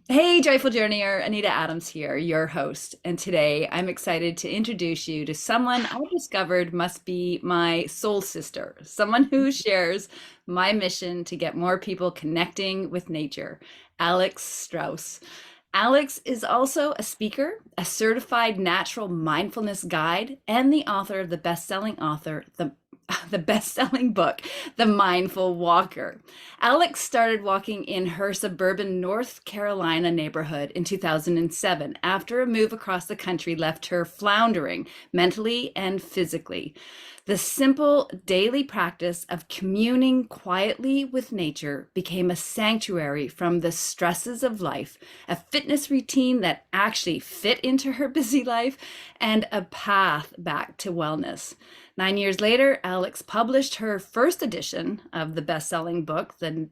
Hey, Joyful Journeyer, Anita Adams here, your host. And today I'm excited to introduce you to someone I discovered must be my soul sister, someone who shares my mission to get more people connecting with nature, Alex Strauss. Alex is also a speaker, a certified natural mindfulness guide, and the author of the best-selling author, the best-selling book, The Mindful Walker. Alex started walking in her suburban North Carolina neighborhood in 2007 after a move across the country left her floundering mentally and physically. The simple daily practice of communing quietly with nature became a sanctuary from the stresses of life, a fitness routine that actually fit into her busy life, and a path back to wellness. 9 years later, Alex published her first edition of the best-selling book, The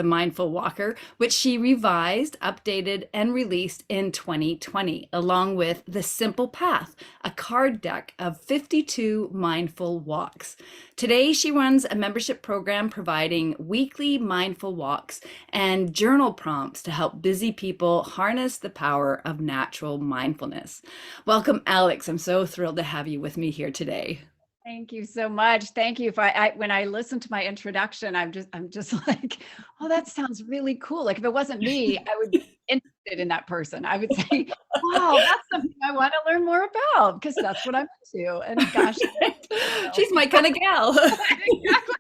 Mindful Walker, which she revised, updated, and released in 2020, along with The Simple Path, a card deck of 52 mindful walks. Today, she runs a membership program providing weekly mindful walks and journal prompts to help busy people harness the power of natural mindfulness. Welcome, Alex. I'm so thrilled to have you with me here today. Thank you so much. Thank you. If I when I listen to my introduction, I'm just like, oh, that sounds really cool. Like if it wasn't me, I would be interested in that person. I would say, wow, that's something I want to learn more about because that's what I'm into. And gosh, She's my kind of gal. exactly.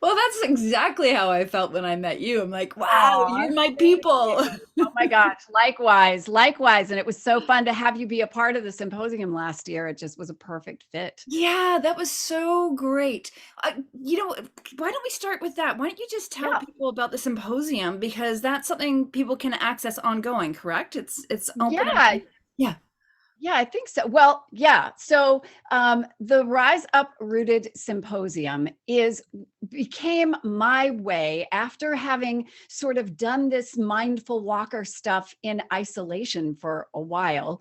Well, that's exactly how I felt when I met you. I'm like, wow, Aw, you're my thank people. you. Oh my gosh, likewise, likewise. And it was so fun to have you be a part of the symposium last year. It just was a perfect fit. Yeah, that was so great. Why don't we start with that? Why don't you just tell Yeah. people about the symposium because that's something people can access ongoing, correct? It's open. Yeah. Yeah. Yeah, I think so. Well, yeah. So the Rise Up Rooted Symposium is became my way after having sort of done this mindful walker stuff in isolation for a while.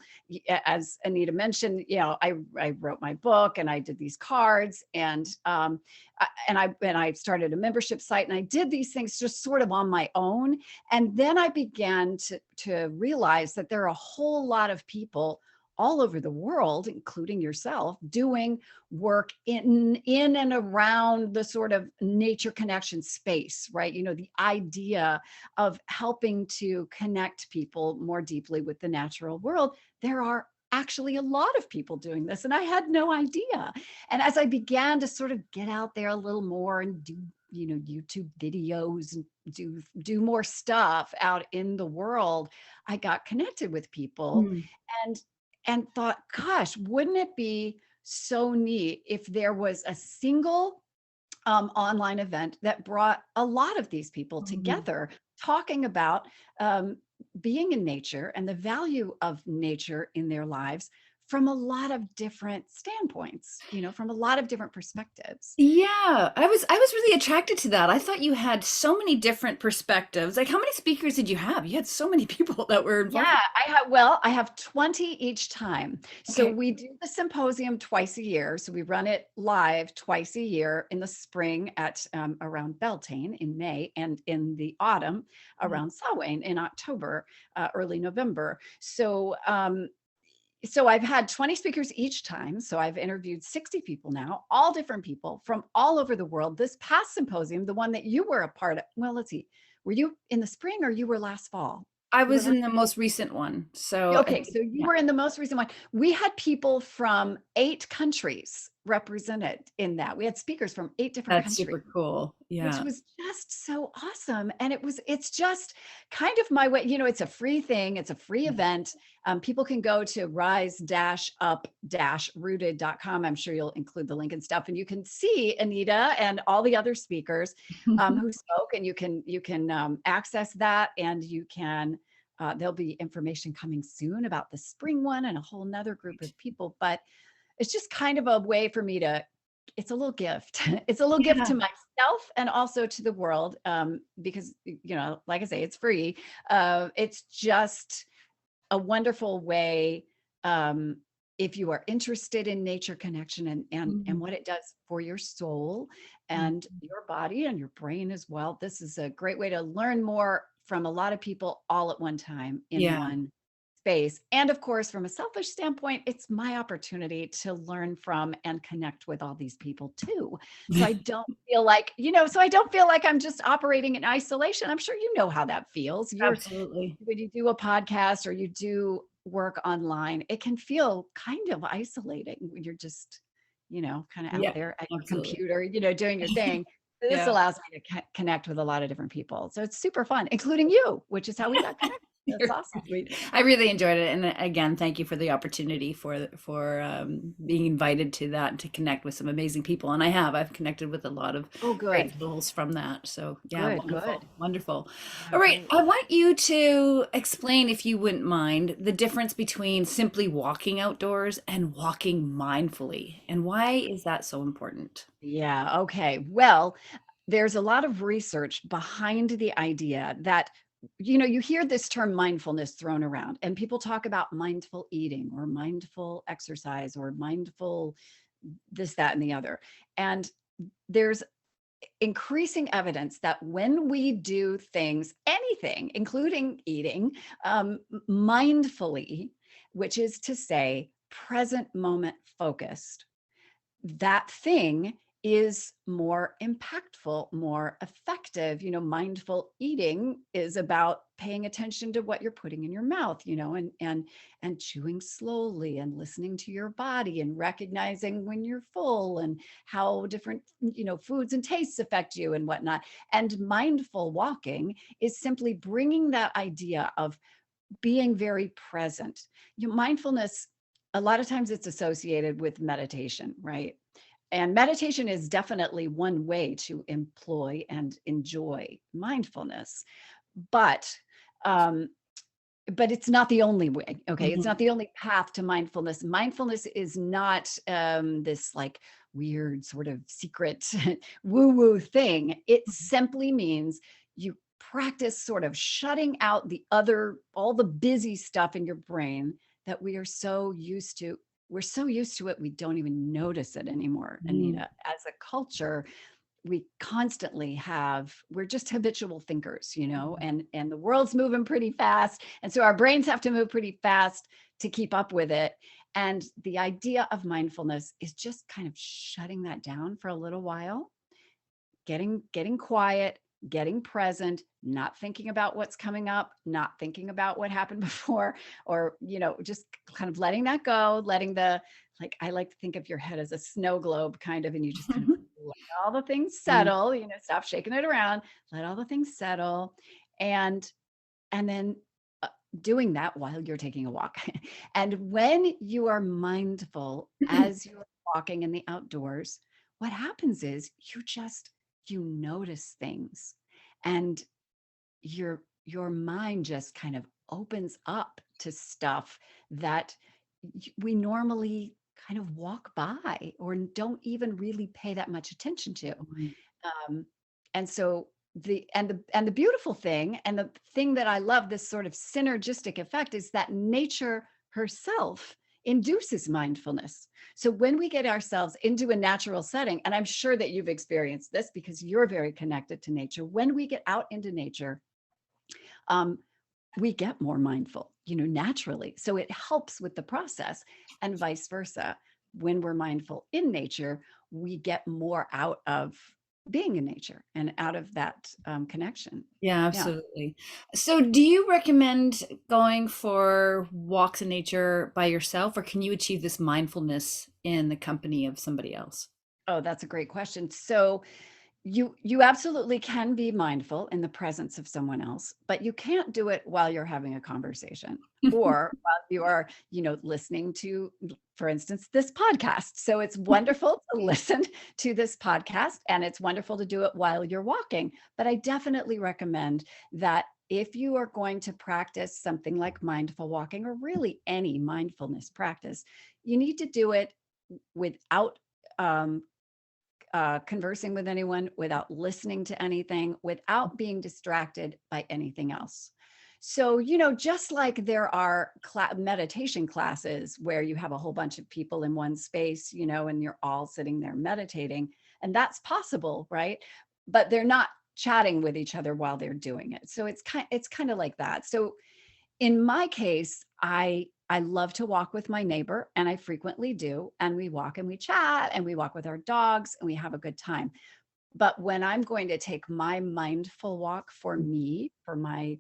As Anita mentioned, I wrote my book and I did these cards and I started a membership site and I did these things just sort of on my own. And then I began to realize that there are a whole lot of people all over the world, including yourself, doing work in and around the sort of nature connection space, right? You know, the idea of helping to connect people more deeply with the natural world. There are actually a lot of people doing this, and I had no idea. And as I began to sort of get out there a little more and do YouTube videos and do more stuff out in the world, I got connected with people Mm. and thought, gosh, wouldn't it be so neat if there was a single online event that brought a lot of these people Mhm. together talking about um, being in nature and the value of nature in their lives from a lot of different standpoints, from a lot of different perspectives. Yeah, I was really attracted to that. I thought you had so many different perspectives. Like, how many speakers did you have? You had so many people that were involved. Yeah, I have 20 each time. So Okay. we do the symposium twice a year. So we run it live twice a year in the spring at around Beltane in May and in the autumn around Samhain in October, early November. So I've had 20 speakers each time. So I've interviewed 60 people now, all different people from all over the world. This past symposium, the one that you were a part of, well, let's see, were you in the spring or you were last fall? I You were was in last. the most recent one. So, Okay, so you yeah, were in the most recent one. We had people from 8 countries represented in that. We had speakers from 8 different that's countries, super cool. which Yeah. was just so awesome. And it's just kind of my way, it's a free thing. It's a free event. People can go to rise-up-rooted.com. I'm sure you'll include the link and stuff. And you can see Anita and all the other speakers who spoke, and you can access that, and you can there'll be information coming soon about the spring one and a whole nother group of people. But it's just kind of a way for me to, it's a little gift. It's a little gift Yeah. to myself and also to the world, because, like I say, it's free. It's just a wonderful way, um, if you are interested in nature connection and Mhm. what it does for your soul Mhm. and your body and your brain as well. This is a great way to learn more from a lot of people all at one time in Yeah, one space. And of course, from a selfish standpoint, it's my opportunity to learn from and connect with all these people too. So I don't feel like, so I don't feel like I'm just operating in isolation. I'm sure you know how that feels. absolutely. When you do a podcast or you do work online, it can feel kind of isolating when you're just, kind of out Yeah, there at your absolutely. computer, doing your thing. This Yeah. allows me to connect with a lot of different people. So it's super fun, including you, which is how we got connected. That's You're awesome. sweet. I really enjoyed it, and again, thank you for the opportunity for being invited to that and to connect with some amazing people. And I've connected with a lot of Oh, great good. souls from that. So yeah, Good, good. wonderful, wonderful. Yeah, All right, great. I want you to explain, if you wouldn't mind, the difference between simply walking outdoors and walking mindfully, and why is that so important? Yeah. Okay. Well, there's a lot of research behind the idea that, you hear this term mindfulness thrown around, and people talk about mindful eating or mindful exercise or mindful this, that, and the other. And there's increasing evidence that when we do things, anything, including eating, mindfully, which is to say, present moment focused, that thing is more impactful, more effective. Mindful eating is about paying attention to what you're putting in your mouth, and chewing slowly and listening to your body and recognizing when you're full and how different, foods and tastes affect you and whatnot. And mindful walking is simply bringing that idea of being very present. Mindfulness, a lot of times it's associated with meditation, right? And meditation is definitely one way to employ and enjoy mindfulness. But um, but it's not the only way. Okay, it's not Mhm. the only path to mindfulness. Mindfulness is not this like weird sort of secret woo woo thing. It simply means you practice sort of shutting out all the busy stuff in your brain that we are so used to. We're so used to it, we don't even notice it anymore, Mhm. Anita. As a culture, we're just habitual thinkers, and the world's moving pretty fast, and so our brains have to move pretty fast to keep up with it. And the idea of mindfulness is just kind of shutting that down for a little while, getting quiet, getting present, not thinking about what's coming up, not thinking about what happened before, or just kind of letting that go, letting the like I like to think of your head as a snow globe kind of, and you just kind of let all the things Mm. settle, stop shaking it around, let all the things settle, and then doing that while you're taking a walk. And when you are mindful as you're walking in the outdoors, what happens is you notice things, and your mind just kind of opens up to stuff that we normally kind of walk by or don't even really pay that much attention to. Mhm. um, and so the beautiful thing, and the thing that I love, this sort of synergistic effect, is that nature herself induces mindfulness. So when we get ourselves into a natural setting, and I'm sure that you've experienced this because you're very connected to nature, when we get out into nature, um, we get more mindful, naturally. So it helps with the process, and vice versa. When we're mindful in nature, we get more out of being in nature and out of that connection. Yeah, Yeah. absolutely. So, do you recommend going for walks in nature by yourself, or can you achieve this mindfulness in the company of somebody else? Oh, that's a great question. So you absolutely can be mindful in the presence of someone else, but you can't do it while you're having a conversation or while you are, listening to, for instance, this podcast. So it's wonderful to listen to this podcast, and it's wonderful to do it while you're walking. But I definitely recommend that if you are going to practice something like mindful walking, or really any mindfulness practice, you need to do it without um, conversing with anyone, without listening to anything, without being distracted by anything else. So, just like there are meditation classes where you have a whole bunch of people in one space, and you're all sitting there meditating, and that's possible, right? But they're not chatting with each other while they're doing it. So it's kind of like that. So in my case, I love to walk with my neighbor, and I frequently do. And we walk and we chat and we walk with our dogs and we have a good time. But when I'm going to take my mindful walk for me, for my,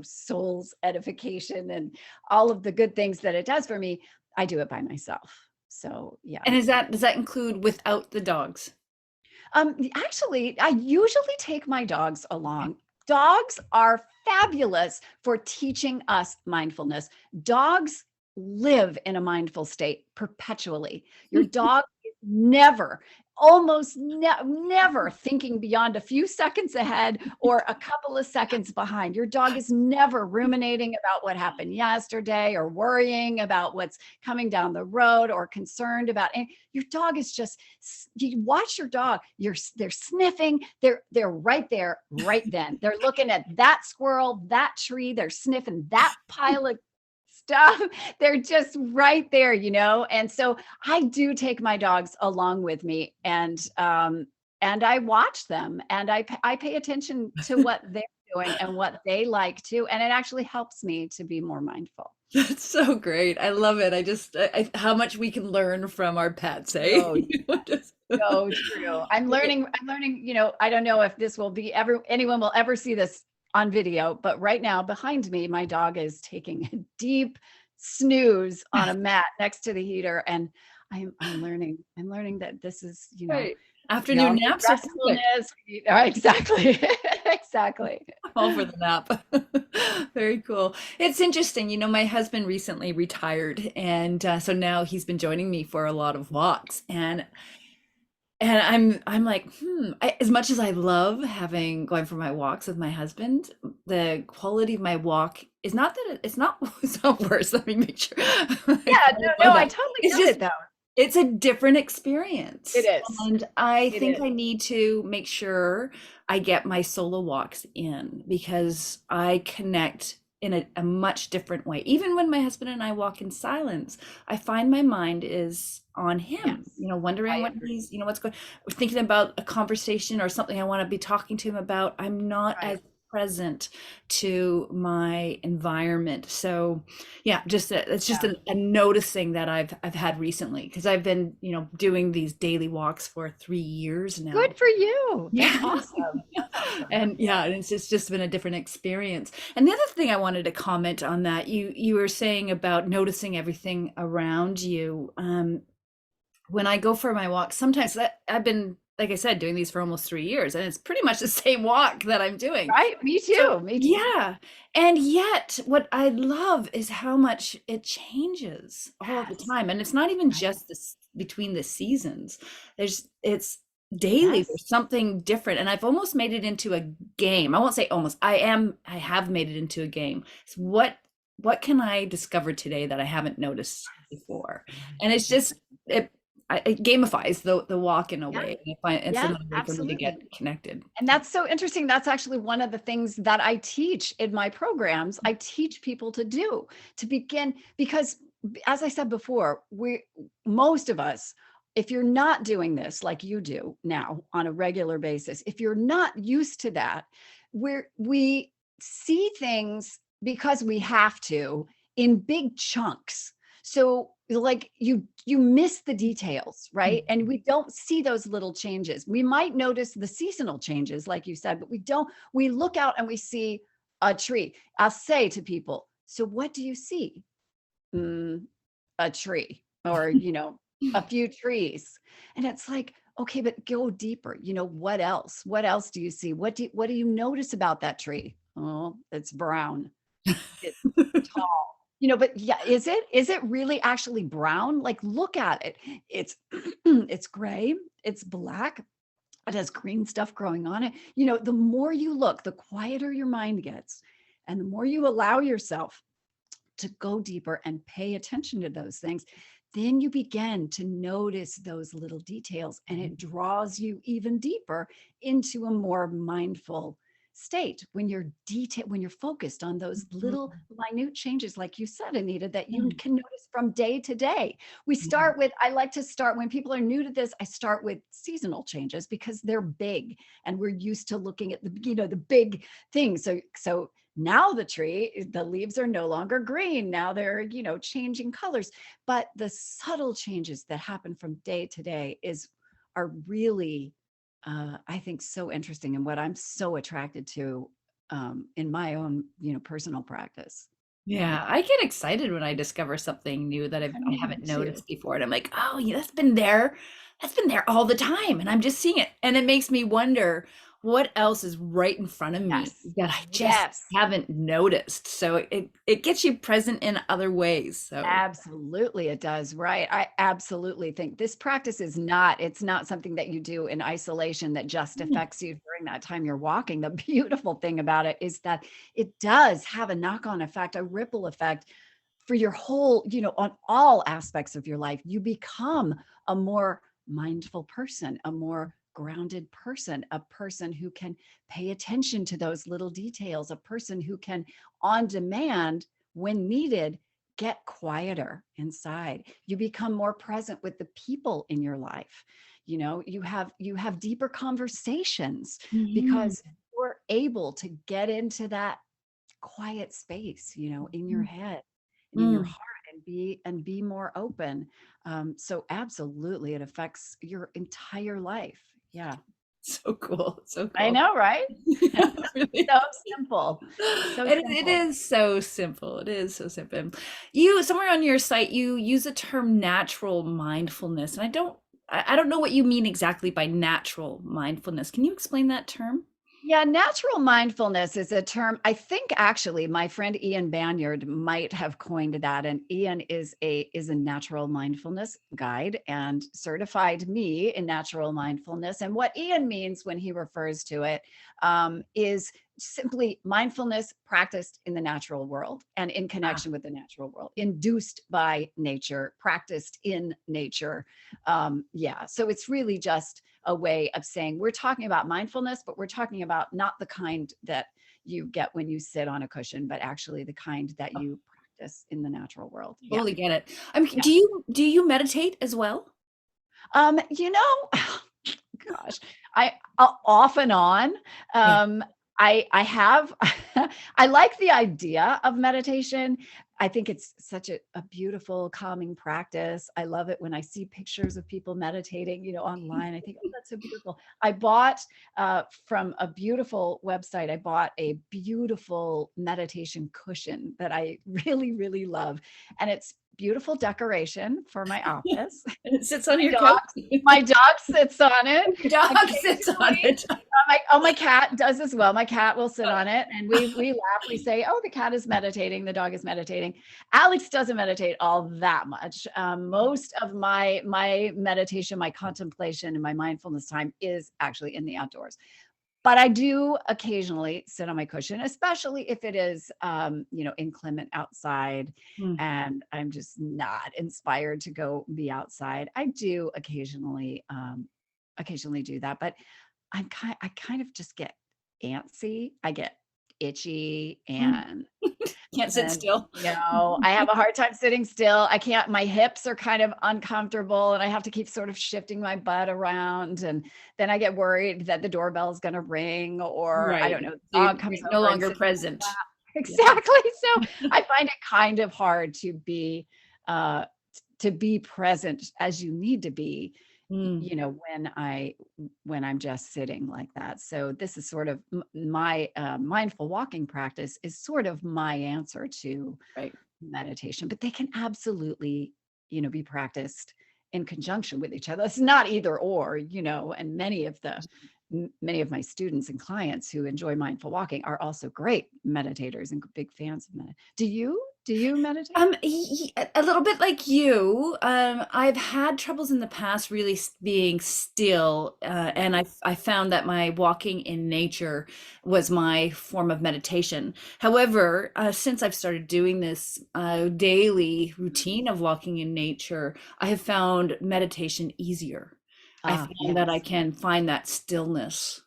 soul's edification and all of the good things that it does for me, I do it by myself. So yeah. And does that include without the dogs? Actually, I usually take my dogs along. Dogs are fabulous for teaching us mindfulness. Dogs live in a mindful state perpetually. Your dog is never, never thinking beyond a few seconds ahead or a couple of seconds behind. Your dog is never ruminating about what happened yesterday or worrying about what's coming down the road or concerned about. And your dog is just, you watch your dog, they're sniffing, they're right there, right then. They're looking at that squirrel, that tree, they're sniffing that pile of stuff. They're just right there, And so I do take my dogs along with me, and I watch them, and I pay attention to what they're doing and what they like to, and it actually helps me to be more mindful. That's so great. I love it. How much we can learn from our pets, eh? So so true. I'm learning, I don't know if this will be anyone will ever see this on video, but right now behind me, my dog is taking a deep snooze on a mat next to the heater. And I'm learning that this is, Right. Afternoon naps are perfect. restfulness. Exactly. Exactly. All for the nap. Very cool. It's interesting. My husband recently retired, and so now he's been joining me for a lot of walks. And I'm like, as much as I love going for my walks with my husband, the quality of my walk is not that it's not it's not worse. Let me make sure. I Yeah, no, qualify I that. totally It's get just it though. it's a different It experience. is. And I It think is. I need to make sure I get my solo walks in because I connect in a much different way. Even when my husband and I walk in silence, I find my mind is on him, Yes, wondering I what agree. he's, what's going, thinking about a conversation or something I want to be talking to him about. I'm not Right. as present to my environment. So yeah, it's just Yeah. a noticing that I've had recently because I've been, doing these daily walks for 3 years now. Good for you. That's Yeah. awesome. That's awesome. And yeah, and it's just been a different experience. And the other thing I wanted to comment on that, you were saying about noticing everything around you. When I go for my walk, sometimes I've been, like I said, doing these for almost 3 years, and it's pretty much the same walk that I'm doing. Right? Me So too. Me too. yeah, and yet what I love is how much it changes all the Yes. time, and it's not even Right. just this between the seasons. It's daily. Yes. There's something different, and I've almost made it into a game. I won't say almost. I have made it into a game. So what can I discover today that I haven't noticed before? And it's Yes. just it gamifies the walk in a Yeah. way. And I find it's Yeah, another way for me to get absolutely. connected. And that's so interesting. That's actually one of the things that I teach in my programs. I teach people to do to begin because as I said before, most of us, if you're not doing this like you do now on a regular basis, if you're not used to that, we see things because we have to in big chunks. So like you miss the details, right? And we don't see those little changes. We might notice the seasonal changes like you said, but we look out and we see a tree. I'll say to people, so what do you see? Mm, a tree or a few trees. And it's like, okay, but go deeper. What else? What else do you see? What do you notice about that tree? Oh, it's brown. It's tall. But yeah, is it really actually brown? Like look at it. It's it's gray, it's black, it has green stuff growing on it. The more you look, the quieter your mind gets. And the more you allow yourself to go deeper and pay attention to those things, then you begin to notice those little details and it draws you even deeper into a more mindful state when when you're focused on those little minute changes, like you said, Anita, that you Mhm. can notice from day to day. Yeah. I like to start when people are new to this, I start with seasonal changes because they're big and we're used to looking at the big things. So now the leaves are no longer green. Now they're, changing colors. But the subtle changes that happen from day to day are really, I think, so interesting, and what I'm so attracted to in my own, personal practice. Yeah. Yeah, I get excited when I discover something new that I Me haven't too. noticed before. And I'm like, oh, yeah, that's been there. That's been there all the time. And I'm just seeing it. And it makes me wonder what else is right in front of me Yes. that I just Yes. haven't noticed. So it gets you present in other ways. So Absolutely, it does. Right. I absolutely think this practice it's not something that you do in isolation that just mm, affects you during that time you're walking. The beautiful thing about it is that it does have a knock-on effect, a ripple effect for your whole, on all aspects of your life. You become a more mindful person, a more grounded person, a person who can pay attention to those little details, a person who can, on demand, when needed, get quieter inside. You become more present with the people in your life. You have deeper conversations mhm, because you're able to get into that quiet space, in your mm, head and in your mm. heart, and be more open. So absolutely, it affects your entire life. Yeah, So cool. So I cool. know, right? Really. So simple, so It simple. is so simple. It is so simple. You somewhere on your site you use the term natural mindfulness, and I don't know what you mean exactly by natural mindfulness. Can you explain that term? Yeah, natural mindfulness is a term. I think actually my friend Ian Banyard might have coined that. And Ian is a natural mindfulness guide and certified me in natural mindfulness. And what Ian means when he refers to it is simply mindfulness practiced in the natural world and in Ah, connection with the natural world, induced by nature, practiced in nature. Yeah, so it's really just a way of saying we're talking about mindfulness, but we're talking about not the kind that you get when you sit on a cushion, but actually the kind that you practice in the natural world. Yeah. totally get it. I mean, Yeah. do you meditate as well? Um, you know, gosh, off and on. Yeah. I have I like the idea of meditation. I think it's such a beautiful calming practice. I love it when I see pictures of people meditating, online. I think, oh, that's so beautiful. I bought from a beautiful website. I bought a beautiful meditation cushion that I really, really love, and it's beautiful decoration for my office. And it sits on My your dog couch. my dog sits on it Your dog sits on occasionally. it. My cat does as well. My cat will sit on it, and we laugh. We say, "Oh, the cat is meditating. The dog is meditating." Alex doesn't meditate all that much. Most of my meditation, my contemplation, and my mindfulness time is actually in the outdoors. But I do occasionally sit on my cushion, especially if it is, inclement outside Mm. and I'm just not inspired to go be outside. I do occasionally do that, but I kind of just get antsy. I get itchy Mm. and Can't sit and, still. I have a hard time sitting still. I can't my hips are kind of uncomfortable, and I have to keep sort of shifting my butt around, and then I get worried that the doorbell is gonna ring, or I Right. don't know, the So dog you're comes no over and longer sits on my present. lap. Yeah. Exactly. So, I find it kind of hard uh, to be present as you need to be, Mm, when I'm just sitting like that. So this is sort of my mindful walking practice is sort of my answer to right. meditation, but they can absolutely, be practiced in conjunction with each other. It's not either or, and many of my students and clients who enjoy mindful walking are also great meditators and big fans of meditation. Do you meditate? A little bit like you. I've had troubles in the past really being still, and I found that my walking in nature was my form of meditation. However, since I've started doing this daily routine of walking in nature, I have found meditation easier. I Ah, found that I yes. can find that stillness.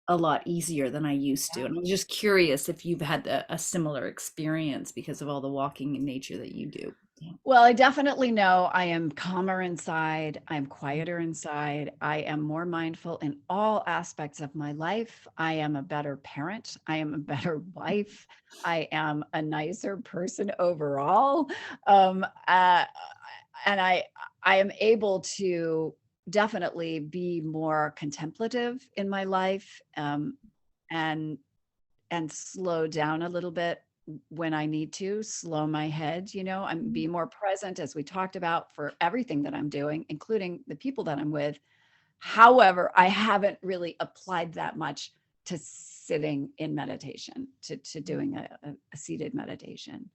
a lot easier than I used to. Yeah. And I'm just curious if you've had a similar experience because of all the walking in nature that you do. Yeah. Well, I definitely know I am calmer inside. I'm quieter inside. I am more mindful in all aspects of my life. I am a better parent. I am a better wife. I am a nicer person overall. Um, uh, and I am able to definitely be more contemplative in my life, and slow down a little bit when I need to, slow my head, I'm be more present, as we talked about, for everything that I'm doing, including the people that I'm with. However, I haven't really applied that much to sitting in meditation, to doing a seated meditation.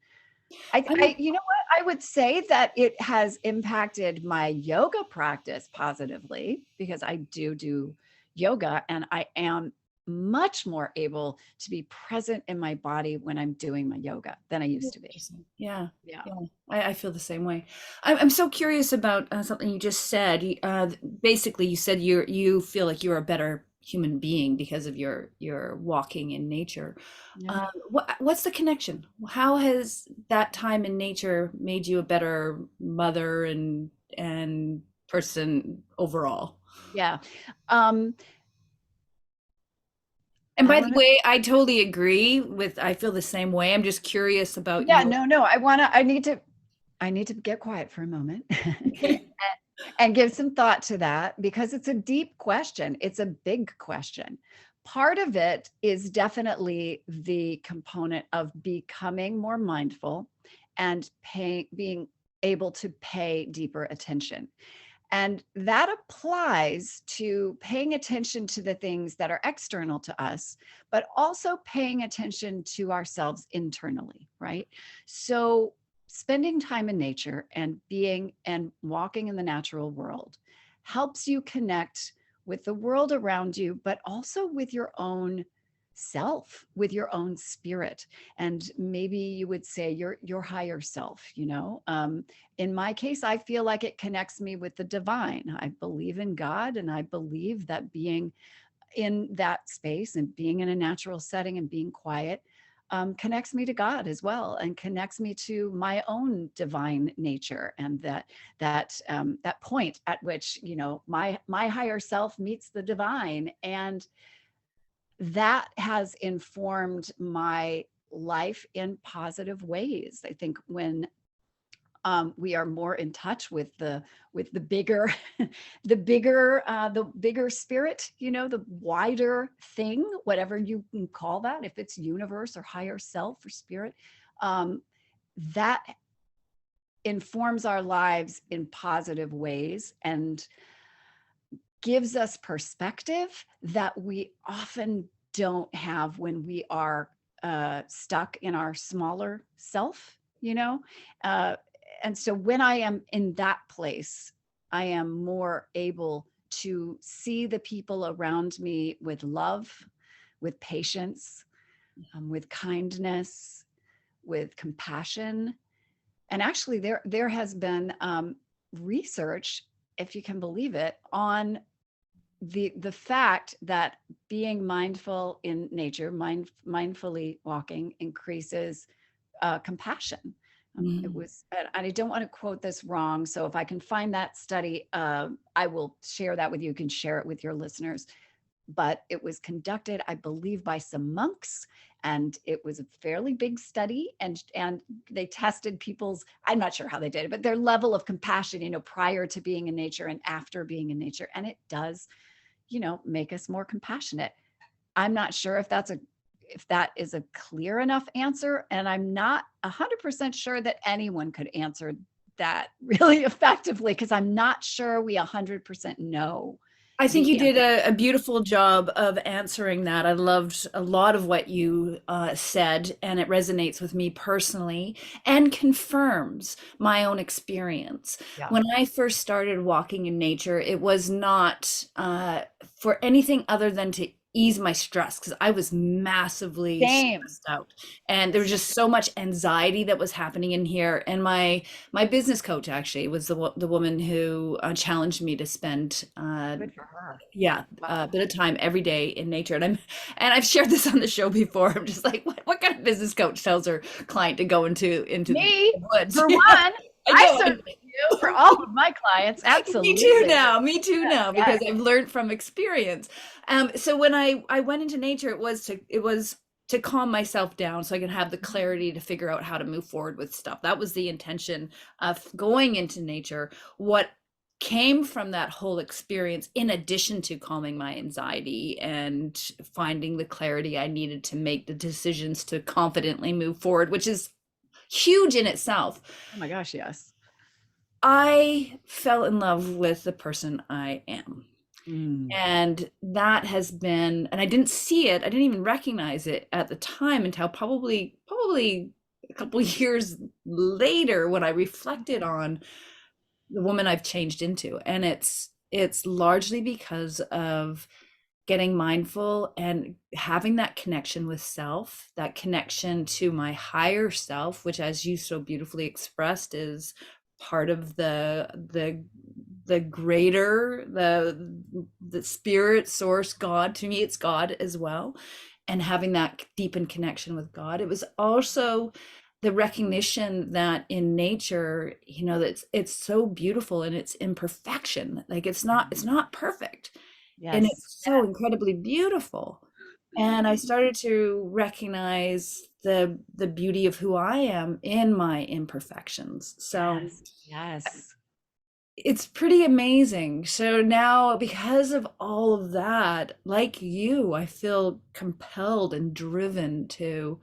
I'm You know what? I would say that it has impacted my yoga practice positively, because I do yoga, and I am much more able to be present in my body when I'm doing my yoga than I used to be. Interesting. Yeah, Yeah. yeah. I feel the same way. I'm so curious about something you just said. Basically, you said you feel like you're a better human being because of your walking in nature. Yeah. What's the connection? How has that time in nature made you a better mother and person overall? Yeah. Um, And I by the want to, way, I totally agree with, I feel the same way. I'm just curious about yeah, your. no, I need to get quiet for a moment and give some thought to that, because it's a deep question. It's a big question. Part of it is definitely the component of becoming more mindful and being able to pay deeper attention. And that applies to paying attention to the things that are external to us, but also paying attention to ourselves internally, right? So, spending time in nature and being and walking in the natural world helps you connect with the world around you, but also with your own self, with your own spirit, and maybe you would say your higher self. In my case, I feel like it connects me with the divine. I believe in God, and I believe that being in that space and being in a natural setting and being quiet connects me to God as well, and connects me to my own divine nature, and that point at which my higher self meets the divine, and that has informed my life in positive ways. I think when we are more in touch with the bigger the bigger spirit, the wider thing, whatever you can call that, if it's universe or higher self or spirit, that informs our lives in positive ways and gives us perspective that we often don't have when we are stuck in our smaller self, Uh, and so when I am in that place, I am more able to see the people around me with love, with patience, with kindness, with compassion. And actually, there has been research, if you can believe it, on the fact that being mindful in nature, mindfully walking, increases compassion. It Mm. was, and I don't want to quote this wrong, so if I can find that study, I will share that with you. You can share it with your listeners. But it was conducted, I believe, by some monks, and it was a fairly big study. And they tested people's, I'm not sure how they did it, but their level of compassion, prior to being in nature and after being in nature, and it does, make us more compassionate. I'm not sure if that is a clear enough answer, and I'm not 100% sure that anyone could answer that really effectively, because I'm not sure we 100% know I think the you did answer. a beautiful job of answering that. I loved a lot of what you said, and it resonates with me personally and confirms my own experience. Yeah. When I first started walking in nature, it was not for anything other than to ease my stress because I was massively Same. stressed out, and there was just so much anxiety that was happening in here. And my business coach actually was the woman who challenged me to spend Good for her. yeah, Wow. a bit of time every day in nature. And I've shared this on the show before. I'm just like, what kind of business coach tells her client to go into the Me, woods? for Yeah, one, I I know. certainly do for all of my clients. Me too Absolutely. now. Me too Yes, now because yes. I've learned from experience. So when I went into nature, it was to calm myself down so I could have the clarity to figure out how to move forward with stuff. That was the intention of going into nature. What came from that whole experience, in addition to calming my anxiety and finding the clarity I needed to make the decisions to confidently move forward, which is huge in itself. Oh my gosh, yes. I fell in love with the person I am. Mm. And that has been, and I didn't see it, I didn't even recognize it at the time until probably a couple years later when I reflected on the woman I've changed into. And it's largely because of getting mindful and having that connection with self, that connection to my higher self, which, as you so beautifully expressed, is part of the greater, the spirit source, God. To me, it's God as well. And having that deepened connection with God, it was also the recognition that in nature, that it's so beautiful in its imperfection. Like it's not perfect, and Yes. it's so incredibly beautiful. And I started to recognize the beauty of who I am in my imperfections. So Yes. Yes. it's pretty amazing. So now, because of all of that, like you, I feel compelled and driven to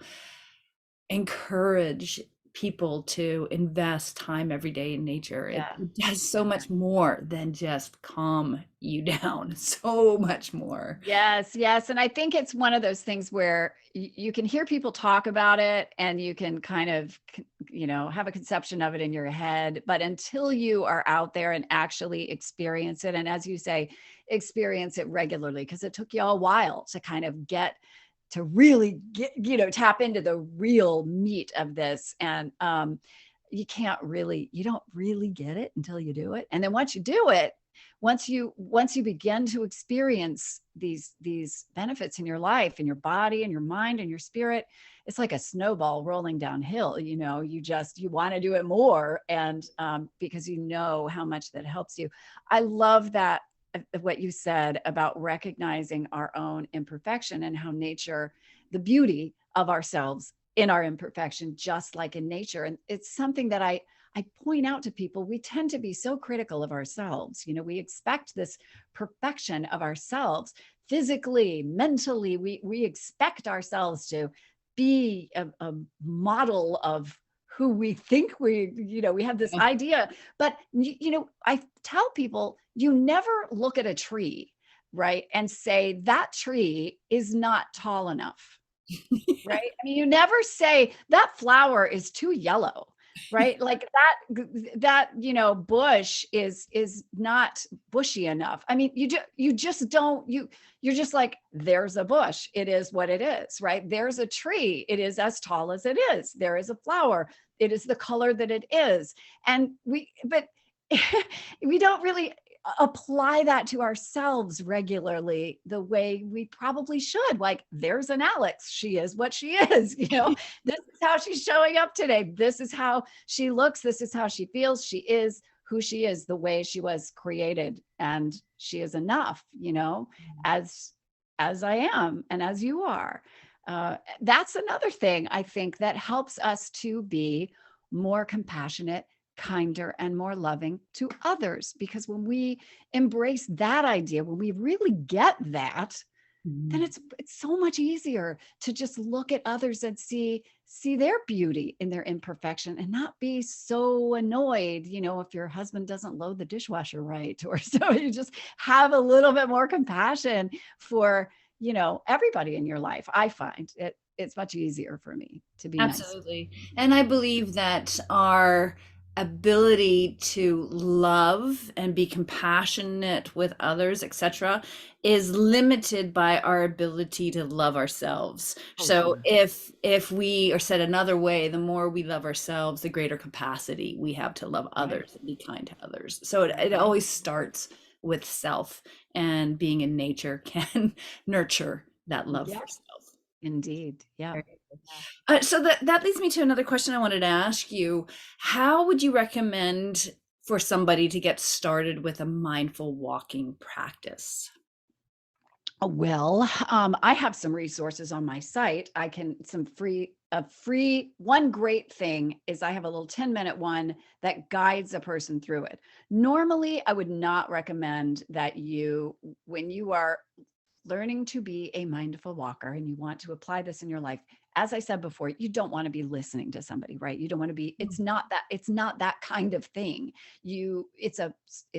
encourage people to invest time every day in nature. It, Yeah. it does so much more than just calm you down, so much more. Yes, yes. And I think it's one of those things where you can hear people talk about it and you can kind of, have a conception of it in your head. But until you are out there and actually experience it, and as you say, experience it regularly, because it took you a while to kind of get to really get, tap into the real meat of this. And you don't really get it until you do it. And then once you do it, once you begin to experience these benefits in your life, in your body and your mind and your spirit, it's like a snowball rolling downhill. You want to do it more, and because you know how much that helps you. I love that, what you said about recognizing our own imperfection and how nature, the beauty of ourselves in our imperfection, just like in nature. And it's something that I point out to people. We tend to be so critical of ourselves. We expect this perfection of ourselves physically, mentally. We expect ourselves to be a model of who we think we have this idea. But, I tell people, you never look at a tree, right, and say that tree is not tall enough. Right? I mean, you never say that flower is too yellow, right? Like that bush is not bushy enough. I mean, you just don't you're just like, there's a bush. It is what it is, right? There's a tree. It is as tall as it is. There is a flower. It is the color that it is. And but we don't really apply that to ourselves regularly the way we probably should. Like, there's an Alex. She is what she is. This is how she's showing up today. This is how she looks. This is how she feels. She is who she is, the way she was created. And she is enough, as I am and as you are. That's another thing I think that helps us to be more compassionate, kinder, and more loving to others. Because when we embrace that idea, when we really get that, then Mhm. it's so much easier to just look at others and see their beauty in their imperfection, and not be so annoyed, if your husband doesn't load the dishwasher right, or so. You just have a little bit more compassion for, everybody in your life. I find it's much easier for me to be nice. Absolutely. And I believe that our ability to love and be compassionate with others, etc., is limited by our ability to love ourselves. Oh, So sure. if we, or said another way, the more we love ourselves, the greater capacity we have to love Right. others and be kind to others. So it Right. always starts with self, and being in nature can nurture that love Yeah, for self. indeed. Yeah. Very good. Yeah. So that leads me to another question I wanted to ask you. How would you recommend for somebody to get started with a mindful walking practice? Well, I have some resources on my site. I can some free one great thing is I have a little 10-minute one that guides a person through it. Normally, I would not recommend that you, when you are learning to be a mindful walker and you want to apply this in your life, as I said before, you don't want to be listening to somebody, right? You don't want to be, it's not that kind of thing. It's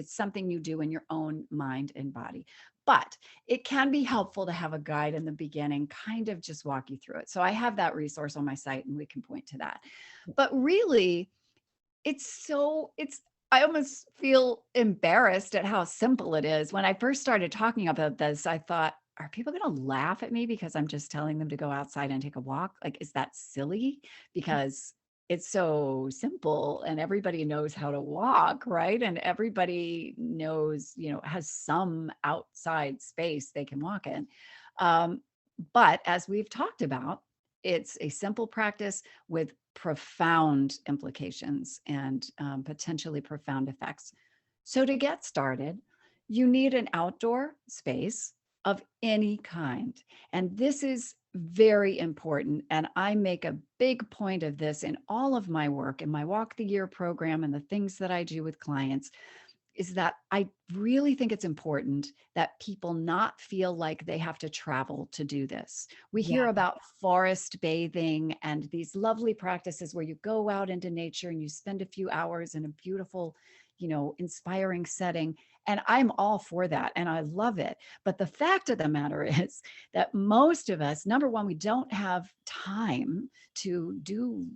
something you do in your own mind and body. But it can be helpful to have a guide in the beginning, kind of just walk you through it. So I have that resource on my site and we can point to that. But really, it's I almost feel embarrassed at how simple it is. When I first started talking about this, I thought, are people going to laugh at me because I'm just telling them to go outside and take a walk? Like, is that silly? Because it's so simple and everybody knows how to walk, right? And everybody knows, has some outside space they can walk in. Um, but as we've talked about, it's a simple practice with profound implications and potentially profound effects. So, to get started, you need an outdoor space of any kind. And this is very important. And I make a big point of this in all of my work, in my Walk the Year program, and the things that I do with clients, is that I really think it's important that people not feel like they have to travel to do this. We Yeah. hear about forest bathing and these lovely practices where you go out into nature and you spend a few hours in a beautiful, inspiring setting. And I'm all for that and I love it. But the fact of the matter is that most of us, number one, we don't have time to do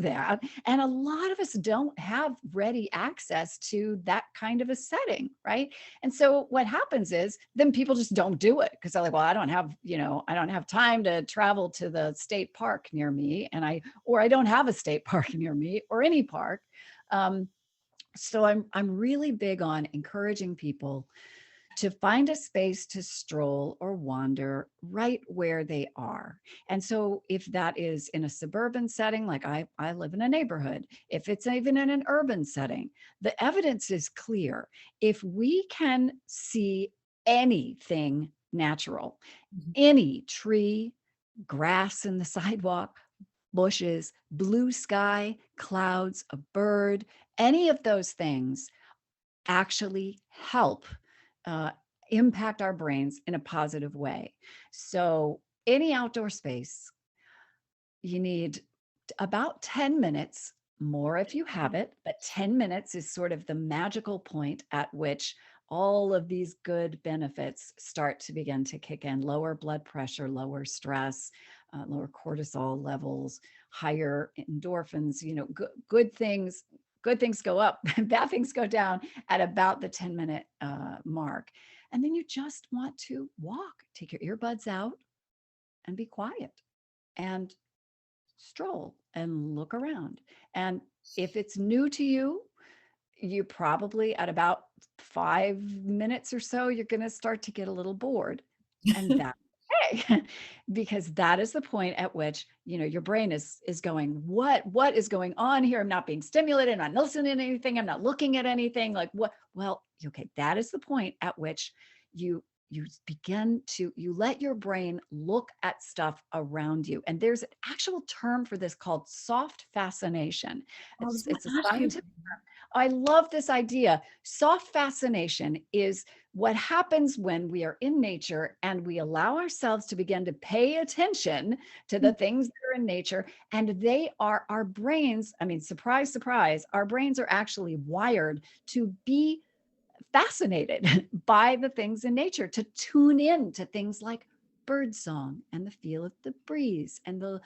that, and a lot of us don't have ready access to that kind of a setting, right? And so what happens is then people just don't do it because they're like, well, I don't have time to travel to the state park near me, or I don't have a state park near me or any park. um, so I'm really big on encouraging people to find a space to stroll or wander right where they are. And so if that is in a suburban setting, like I live in a neighborhood, if it's even in an urban setting, the evidence is clear. If we can see anything natural, Mhm. any tree, grass in the sidewalk, bushes, blue sky, clouds, a bird, any of those things actually help uh, impact our brains in a positive way. So, any outdoor space, you need about 10 minutes, more if you have it, but 10 minutes is sort of the magical point at which all of these good benefits start to begin to kick in: lower blood pressure, lower stress, lower cortisol levels, higher endorphins, good things. Good things go up, bad things go down at about the 10-minute mark. And then you just want to walk, take your earbuds out and be quiet and stroll and look around. And if it's new to you, you probably at about 5 minutes or so, you're going to start to get a little bored. And that's okay, because that is the point at which, your brain is going, what is going on here? I'm not being stimulated. I'm not listening to anything. I'm not looking at anything. Like what? Well, okay, that is the point at which you you let your brain look at stuff around you. And there's an actual term for this called soft fascination. I was going It's to a ask you. scientific. I love this idea. Soft fascination is what happens when we are in nature and we allow ourselves to begin to pay attention to the things that are in nature. And they are our brains. I mean, surprise, surprise, our brains are actually wired to be fascinated by the things in nature, to tune in to things like birdsong and the feel of the breeze and the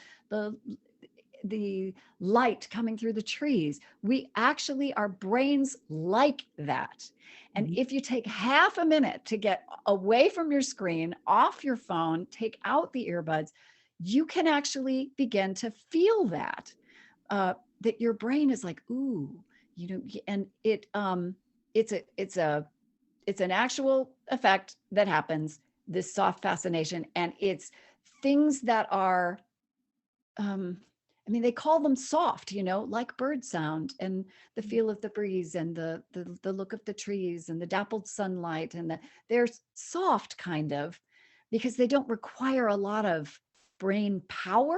the light coming through the trees. We actually, our brains like that. And Mhm. if you take half a minute to get away from your screen, off your phone, take out the earbuds, you can actually begin to feel that, that your brain is like, ooh, and it's a, it's an actual effect that happens, this soft fascination. And it's things that are, um, I mean, they call them soft, like bird sound and the feel of the breeze and the look of the trees and the dappled sunlight, and they're soft kind of, because they don't require a lot of brain power,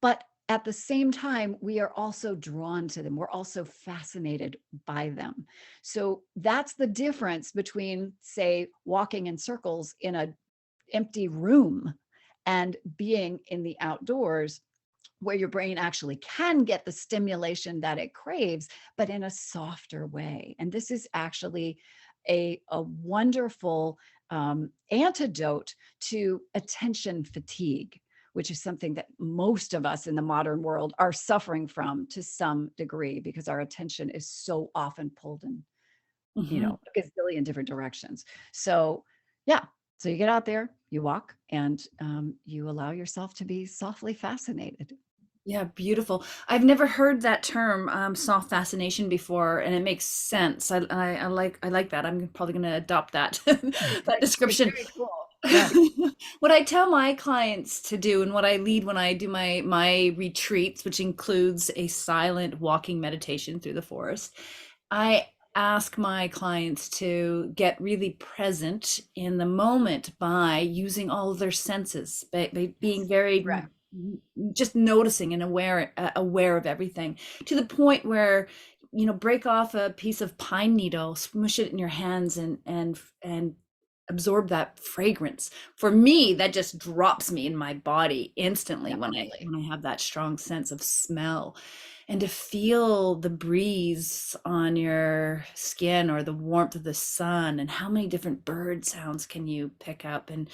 but at the same time, we are also drawn to them. We're also fascinated by them. So that's the difference between, say, walking in circles in an empty room and being in the outdoors, where your brain actually can get the stimulation that it craves, but in a softer way. And this is actually a wonderful antidote to attention fatigue, which is something that most of us in the modern world are suffering from to some degree, because our attention is so often pulled in, Mhm. a gazillion different directions. So, yeah. So you get out there, you walk, and you allow yourself to be softly fascinated. Yeah, beautiful. I've never heard that term, soft fascination before, and it makes sense. I like that. I'm probably going to adopt that that It's description. very cool. Yes. What I tell my clients to do, and what I lead when I do my retreats, which includes a silent walking meditation through the forest, I ask my clients to get really present in the moment by using all of their senses, by being Yes. very Correct. just noticing and aware of everything, to the point where, break off a piece of pine needle, smush it in your hands, and absorb that fragrance. For me, that just drops me in my body instantly when I Definitely. when I have that strong sense of smell. And to feel the breeze on your skin, or the warmth of the sun, and how many different bird sounds can you pick up, and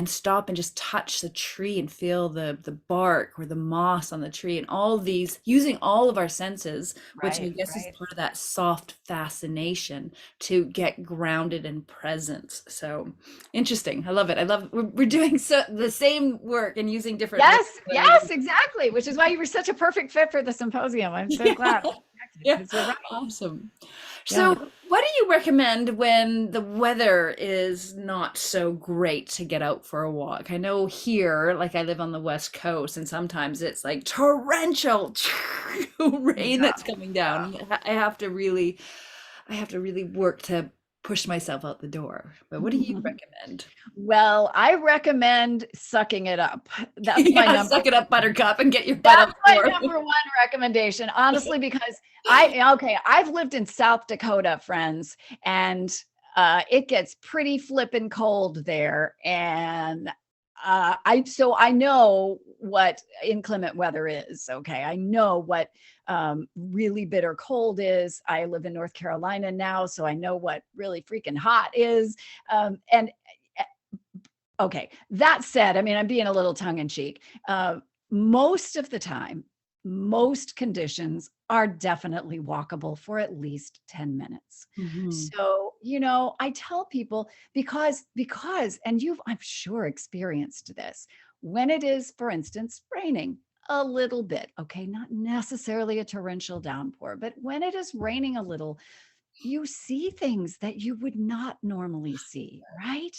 stop and just touch the tree and feel the bark or the moss on the tree, and all of these, using all of our senses, which I Right. guess is Right. part of that soft fascination, to get grounded and present. So interesting. I love it. I love we're doing the same work and using different words, Yes. but I Yes. Exactly. Which is why you were such a perfect fit for the symposium. I'm so yeah. glad we connected, Yeah, because you're right. awesome. Yeah. So, what do you recommend when the weather is not so great to get out for a walk? I know here, like I live on the West Coast, and sometimes it's like torrential rain Yeah. that's coming down. I have to really work to push myself out the door. But what do you Yeah. recommend? Well, I recommend sucking it up. That's my Yeah, number suck it up, Buttercup, and get your butt out That's the my door. number one recommendation, honestly, because okay, I've lived in South Dakota, friends, and it gets pretty flippin' cold there. And so I know what inclement weather is. Okay. I know what really bitter cold is. I live in North Carolina now, so I know what really freaking hot is. And okay, that said, I mean, I'm being a little tongue in cheek. Most of the time, most conditions are definitely walkable for at least 10 minutes. Mhm. So, I tell people, and you've, I'm sure, experienced this, when it is, for instance, raining a little bit, okay, not necessarily a torrential downpour, but when it is raining a little, you see things that you would not normally see, right?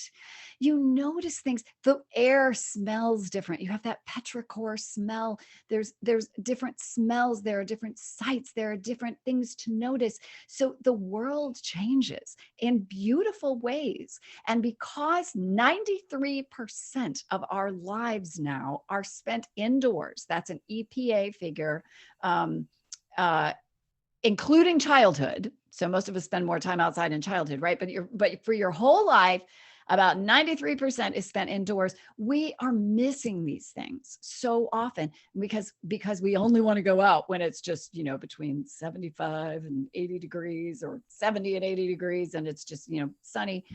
You notice things. The air smells different. You have that petrichor smell. There's different smells. There are different sights. There are different things to notice. So the world changes in beautiful ways. And because 93% of our lives now are spent indoors, that's an EPA figure. Um, uh, Including childhood. So most of us spend more time outside in childhood, right? But for your whole life, about 93% is spent indoors. We are missing these things so often because we only want to go out when it's just, between 75 and 80 degrees, or 70 and 80 degrees, and it's just, sunny.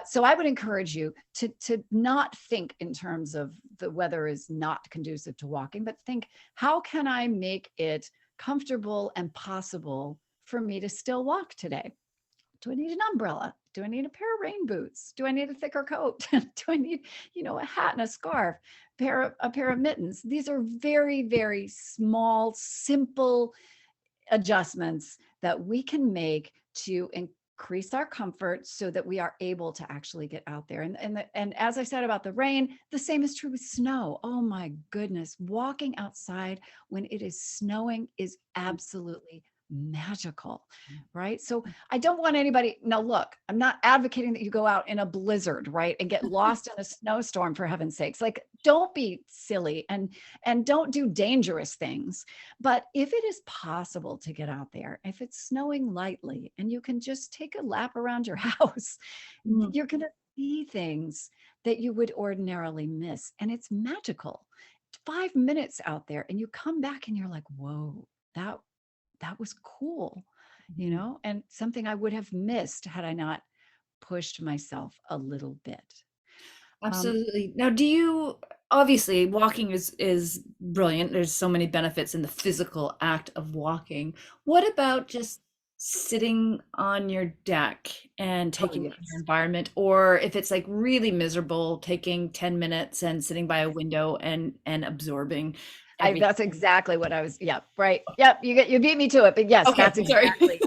So I would encourage you to not think in terms of the weather is not conducive to walking, but think, how can I make it comfortable and possible for me to still walk today? Do I need an umbrella? Do I need a pair of rain boots? Do I need a thicker coat? Do I need, a hat and a scarf, a pair of mittens? These are very, very small, simple adjustments that we can make to increase our comfort so that we are able to actually get out there. And as I said about the rain, the same is true with snow. Oh my goodness, walking outside when it is snowing is absolutely magical, right? So I don't want anybody, now look, I'm not advocating that you go out in a blizzard, right? And get lost in a snowstorm, for heaven's sakes. Like, don't be silly and don't do dangerous things. But if it is possible to get out there, if it's snowing lightly and you can just take a lap around your house, Mm, you're going to see things that you would ordinarily miss. And it's magical. 5 minutes out there and you come back and you're like, whoa, that that was cool, mhm. and something I would have missed had I not pushed myself a little bit. Um, Absolutely. Now, do you obviously walking is brilliant. There's so many benefits in the physical act of walking. What about just sitting on your deck and oh, taking in your yes. environment, or if it's like really miserable, taking 10 minutes and sitting by a window and absorbing everything? That's exactly what I was. Yep. Right. Yep. You beat me to it, but yes, Okay, that's sorry. exactly.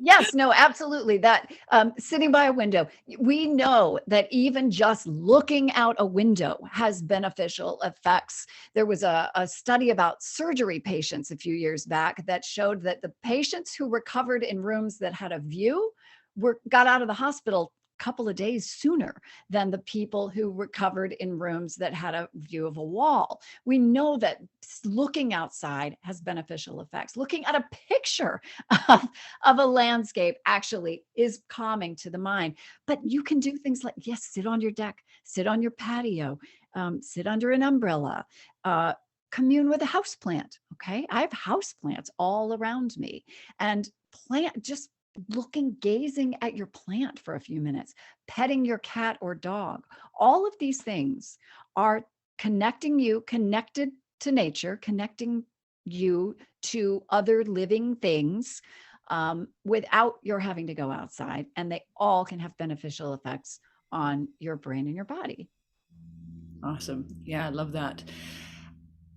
Yes, no, absolutely. That sitting by a window, we know that even just looking out a window has beneficial effects. There was a study about surgery patients a few years back that showed that the patients who recovered in rooms that had a view got out of the hospital a couple of days sooner than the people who recovered in rooms that had a view of a wall. We know that looking outside has beneficial effects. Looking at a picture of of a landscape actually is calming to the mind. But you can do things like, yes, sit on your deck, sit on your patio, sit under an umbrella, uh, commune with a house plant. Okay. I have house plants all around me, and just gazing at your plant for a few minutes, petting your cat or dog. All of these things are connected to nature, connecting you to other living things, without your having to go outside. And they all can have beneficial effects on your brain and your body. Awesome. Yeah, I love that.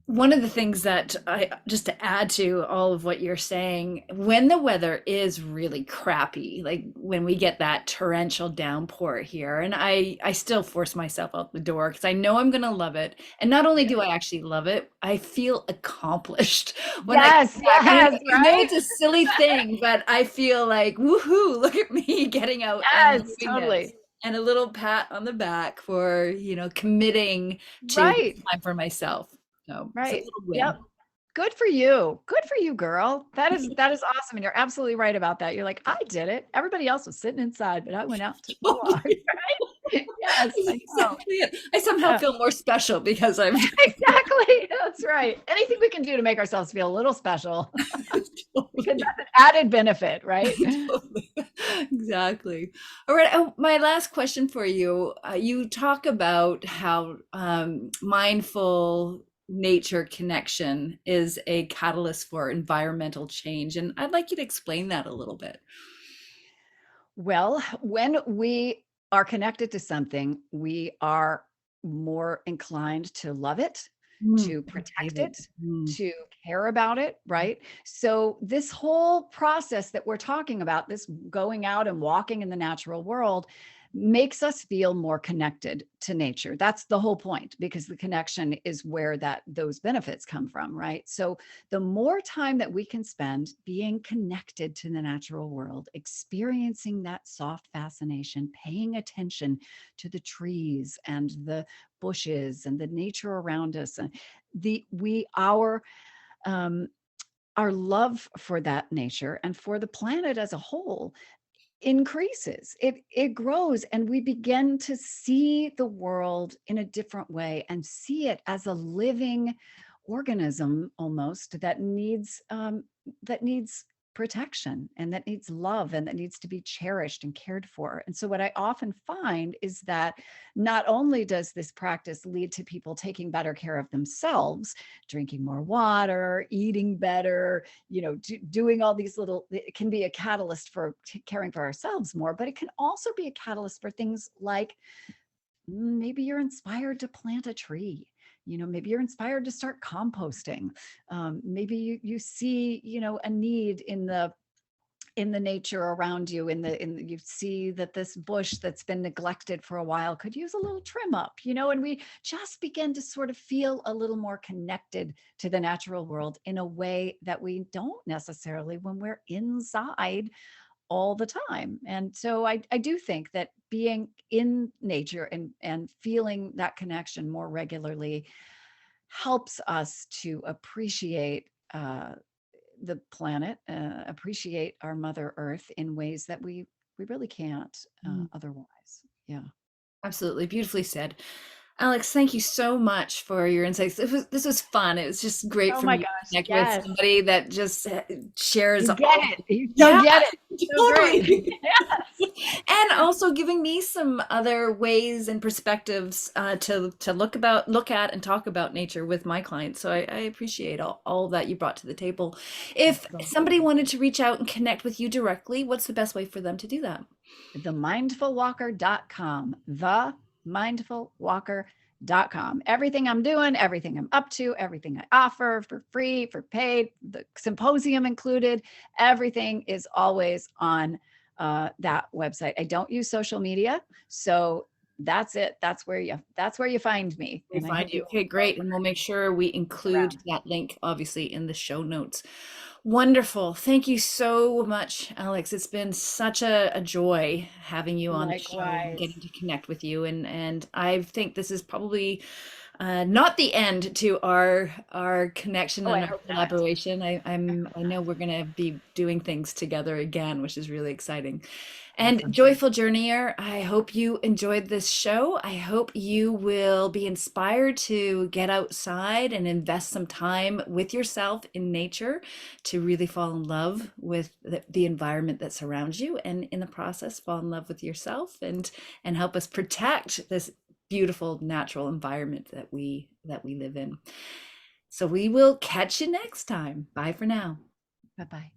One of the things that I, just to add to all of what you're saying, when the weather is really crappy, like when we get that torrential downpour here, and I still force myself out the door because I know I'm going to love it. And not only Yeah. do I actually love it, I feel accomplished when I Yes, come back. yes, I know right? it's a silly thing, but I feel like, woohoo, look at me getting out and Yes, doing this. totally. And a little pat on the back for, committing to this Right, time for myself. So it's a right. little Yep. win. Good for you. Good for you, girl. That is awesome. And you're absolutely right about that. You're like, I did it. Everybody else was sitting inside, but I went out, took my walk. Totally. Right? Yes, I know. Exactly it. I somehow Yeah. feel more special because I've done Exactly. That's right. Anything we can do to make ourselves feel a little special, it. because Totally. that's an added benefit, right? Totally. Exactly. All right. Oh, my last question for you. You talk about how mindful nature connection is a catalyst for environmental change. And I'd like you to explain that a little bit. Well, when we are connected to something, we are more inclined to love it, Mm, to my protect favorite. it, Mm. to care about it, right? So, this whole process that we're talking about, this going out and walking in the natural world, makes us feel more connected to nature. That's the whole point, because the connection is where those benefits come from, right? So, the more time that we can spend being connected to the natural world, experiencing that soft fascination, paying attention to the trees and the bushes and the nature around us, and the we um, our love for that nature and for the planet as a whole increases. It grows, and we begin to see the world in a different way and see it as a living organism, almost, that needs protection and that needs love and that needs to be cherished and cared for. And so, what I often find is that not only does this practice lead to people taking better care of themselves, drinking more water, eating better, doing all these little, it can be a catalyst for caring for ourselves more, but it can also be a catalyst for things like maybe you're inspired to plant a tree. Maybe you're inspired to start composting. Maybe you see a need in the nature around you, you see that this bush that's been neglected for a while could use a little trim up, and we just begin to sort of feel a little more connected to the natural world in a way that we don't necessarily when we're inside all the time. And so I do think that being in nature and feeling that connection more regularly helps us to appreciate the planet, appreciate our Mother Earth in ways that we really can't Mm. otherwise. Yeah. Absolutely. Beautifully said. Alex, thank you so much for your insights. This was fun. It was just great Oh for my me to gosh. connect with Yes. somebody that just shares You get all. it. You so Yeah, get it. So great. totally. Yes. And also giving me some other ways and perspectives to look at and talk about nature with my clients. So I appreciate all that you brought to the table. If somebody Absolutely. wanted to reach out and connect with you directly, what's the best way for them to do that? themindfulwalker.com, themindfulwalker.com. Everything I'm doing, everything I'm up to, everything I offer for free, for paid, the symposium included, everything is always on that website. I don't use social media, so that's it. That's where you find me, We and I find hope you. you Okay, great. And we'll make sure we are include around. that link, obviously, in the show notes. Wonderful. Thank you so much, Alex. It's been such a joy having you on the show and Likewise. getting to connect with you. And I think this is probably not the end to our connection Oh, I and our hope not. collaboration. I know we're gonna be doing things together again, which is really exciting. And Awesome. Joyful Journeyer, I hope you enjoyed this show. I hope you will be inspired to get outside and invest some time with yourself in nature to really fall in love with the environment that surrounds you, and in the process fall in love with yourself and help us protect this beautiful natural environment that we live in. So we will catch you next time. Bye for now. Bye bye.